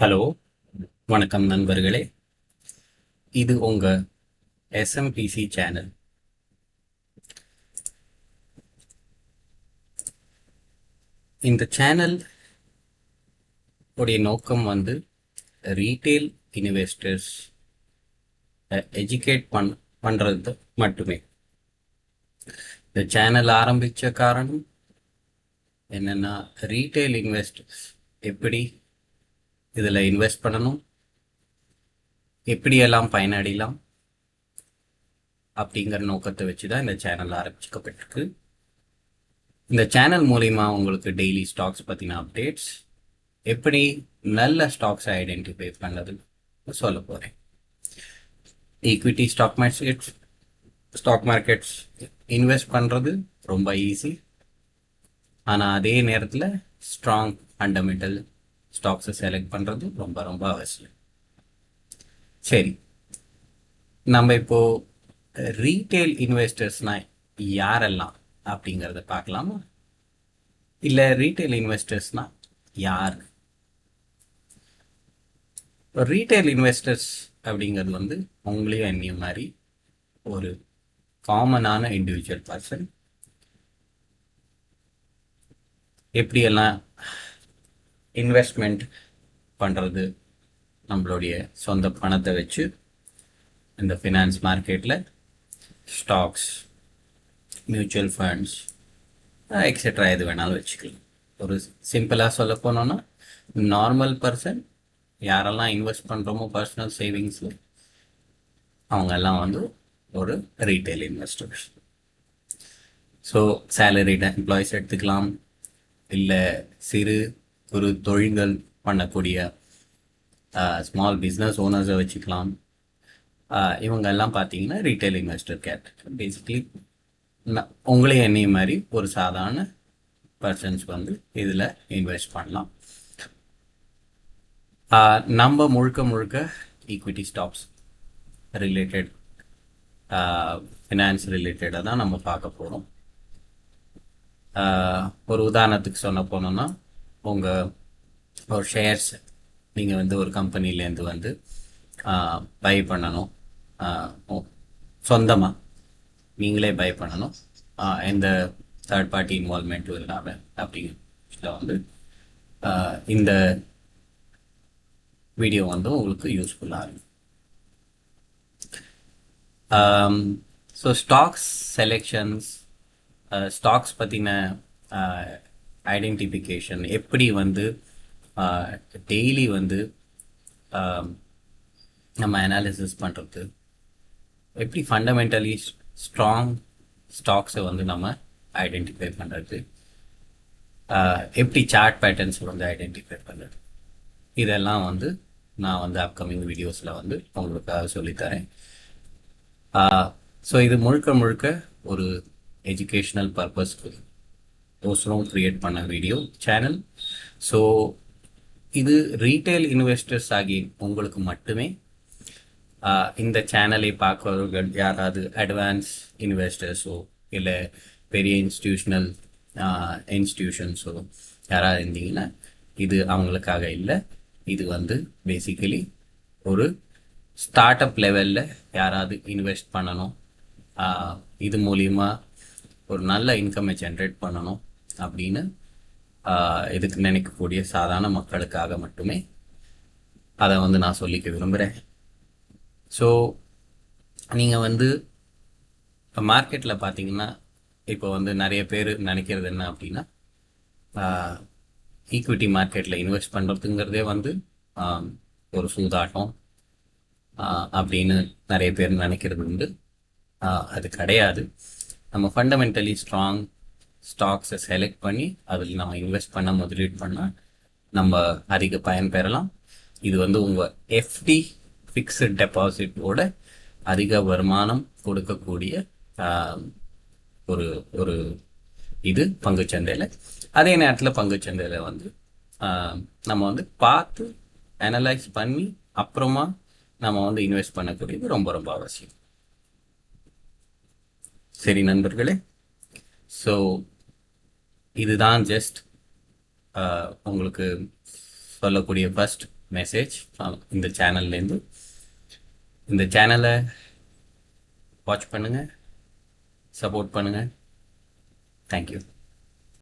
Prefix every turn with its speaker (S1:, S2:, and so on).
S1: Hello, வணக்கம் நண்பர்களே. இது உங்க எஸ்எம்பிசி சேனல். இந்த சேனல் உடைய நோக்கம் ரீட்டைல் இன்வெஸ்டர்ஸ் எஜுகேட் பண்றது மட்டுமே. இந்த சேனல் ஆரம்பிச்ச காரணம் என்னன்னா, ரீட்டைல் இன்வெஸ்டர்ஸ் எப்படி இதில் இன்வெஸ்ட் பண்ணணும், எப்படியெல்லாம் பயனடையலாம் அப்படிங்கிற நோக்கத்தை வச்சு தான் இந்த சேனல் ஆரம்பிச்சுக்கப்பட்டிருக்கு. இந்த சேனல் மூலிமா உங்களுக்கு டெய்லி ஸ்டாக்ஸ் பற்றின அப்டேட்ஸ், எப்படி நல்ல ஸ்டாக்ஸை ஐடென்டிஃபை பண்ணதுன்னு சொல்ல போகிறேன். ஈக்விட்டி ஸ்டாக் மார்க்கெட்ஸ் இன்வெஸ்ட் பண்ணுறது ரொம்ப ஈஸி. ஆனால் அதே நேரத்தில் ஸ்ட்ராங் ஃபண்டமெண்டல் ஸ்டாக்ஸை செலக்ட் பண்ணுறது ரொம்ப ரொம்ப அவசியம். சரி, நம்ம இப்போது ரீட்டைல் இன்வெஸ்டர்ஸ்னால் யாரெல்லாம் அப்படிங்கிறத பார்க்கலாமா? இல்லை ரீட்டைல் இன்வெஸ்டர்ஸ்னால் யார்? ரீட்டைல் இன்வெஸ்டர்ஸ் அப்படிங்கிறது உங்களையும் என்னையும் மாதிரி ஒரு காமனான இண்டிவிஜுவல் பர்சன். எப்படியெல்லாம் இன்வெஸ்ட்மெண்ட் பண்ணுறது, நம்மளுடைய சொந்த பணத்தை வச்சு இந்த ஃபினான்ஸ் மார்க்கெட்டில் ஸ்டாக்ஸ், மியூச்சுவல் ஃபண்ட்ஸ் எக்ஸெட்ரா எது வேணாலும் வச்சுக்கலாம். ஒரு சிம்பிளாக சொல்ல போனோன்னா, நார்மல் பர்சன் யாரெல்லாம் இன்வெஸ்ட் பண்ணுறோமோ பர்சனல் சேவிங்ஸில், அவங்கெல்லாம் ஒரு retail investors. So salaried employees எடுத்துக்கலாம், இல்லை சிறு குறு தொழில்கள் பண்ணக்கூடிய ஸ்மால் பிஸ்னஸ் ஓனர்ஸை வச்சுக்கலாம். இவங்கெல்லாம் பார்த்தீங்கன்னா ரீட்டைல் இன்வெஸ்டர் கேட்டகரி. பேசிக்லி உங்களையும் என்னையும் மாதிரி ஒரு சாதாரண பர்சன்ஸ் இதில் இன்வெஸ்ட் பண்ணலாம். நம்ம முழுக்க ஈக்விட்டி ஸ்டாக்ஸ் ரிலேட்டட், ஃபினான்ஸ் ரிலேட்டடாக தான் நம்ம பார்க்க போகிறோம். ஒரு உதாரணத்துக்கு சொன்ன போனோன்னா, உங்கள் ஒரு ஷேர்ஸ் நீங்கள் ஒரு கம்பெனிலேருந்து பை பண்ணணும், சொந்தமாக நீங்களே பை பண்ணணும், எந்த தேர்ட் பார்ட்டி இன்வால்மெண்ட்டும் இல்லாமல் அப்படிங்கிற இந்த வீடியோ உங்களுக்கு யூஸ்ஃபுல்லாக இருக்கும். ஸோ ஸ்டாக்ஸ் செலெக்ஷன்ஸ், ஸ்டாக்ஸ் பற்றின ஐடென்டிஃபிகேஷன், எப்படி டெய்லி நம்ம அனாலிசிஸ் பண்ணுறது, எப்படி ஃபண்டமெண்டலி ஸ்ட்ராங் ஸ்டாக்ஸை நம்ம ஐடென்டிஃபை பண்ணுறது, எப்படி சார்ட் பேட்டர்ன்ஸ் ஐடென்டிஃபை பண்ணுறது, இதெல்லாம் நான் அப்கமிங் வீடியோஸில் உங்களுக்காக சொல்லித்தரேன். ஸோ இது முழுக்க ஒரு எஜுகேஷ்னல் பர்பஸ்க்கு ஓசரம் க்ரியேட் பண்ண வீடியோ சேனல். ஸோ இது ரீட்டைல் இன்வெஸ்டர்ஸ் ஆகி உங்களுக்கு மட்டுமே. இந்த சேனலை பார்க்குறவர்கள் யாராவது அட்வான்ஸ் இன்வெஸ்டர்ஸோ இல்லை பெரிய இன்ஸ்டியூஷன்ஸோ யாராவது இருந்தீங்கன்னா இது அவங்களுக்காக இல்லை. இது பேசிக்கலி ஒரு ஸ்டார்ட் அப் லெவலில் யாராவது இன்வெஸ்ட் பண்ணணும், இது மூலிமா ஒரு நல்ல இன்கம்மை ஜென்ரேட் பண்ணணும் அப்படின்னு இதுக்கு நினைக்கக்கூடிய சாதாரண மக்களுக்காக மட்டுமே அதை நான் சொல்லிக்க விரும்புகிறேன். ஸோ நீங்கள் மார்க்கெட்டில் பார்த்தீங்கன்னா, இப்போ நிறைய பேர் நினைக்கிறது என்ன அப்படின்னா, ஈக்விட்டி மார்க்கெட்டில் இன்வெஸ்ட் பண்ணுறதுங்கிறதே ஒரு சூதாட்டம் அப்படின்னு நிறைய பேர் நினைக்கிறது உண்டு. அது கிடையாது. நம்ம ஃபண்டமெண்டலி ஸ்ட்ராங் ஸ்டாக்ஸை செலக்ட் பண்ணி அதில் நம்ம இன்வெஸ்ட் பண்ண, முதலீடு பண்ணால் நம்ம அதிக பயன் பெறலாம். இது உங்கள் எஃப்டி ஃபிக்ஸ்டு டெபாசிட்டோட அதிக வருமானம் கொடுக்கக்கூடிய ஒரு ஒரு இது பங்குச்சந்தையில். அதே நேரத்தில் பங்குச்சந்தையில் நம்ம பார்த்து அனலைஸ் பண்ணி அப்புறமா நம்ம இன்வெஸ்ட் பண்ணக்கூடியது ரொம்ப ரொம்ப அவசியம். சரி நண்பர்களே, ஸோ இதுதான் ஜஸ்ட் உங்களுக்கு சொல்லக்கூடிய ஃபர்ஸ்ட் மெசேஜ் இந்த சேனல்லேருந்து. இந்த சேனலை வாட்ச் பண்ணுங்கள், சப்போர்ட் பண்ணுங்கள். தேங்க்யூ.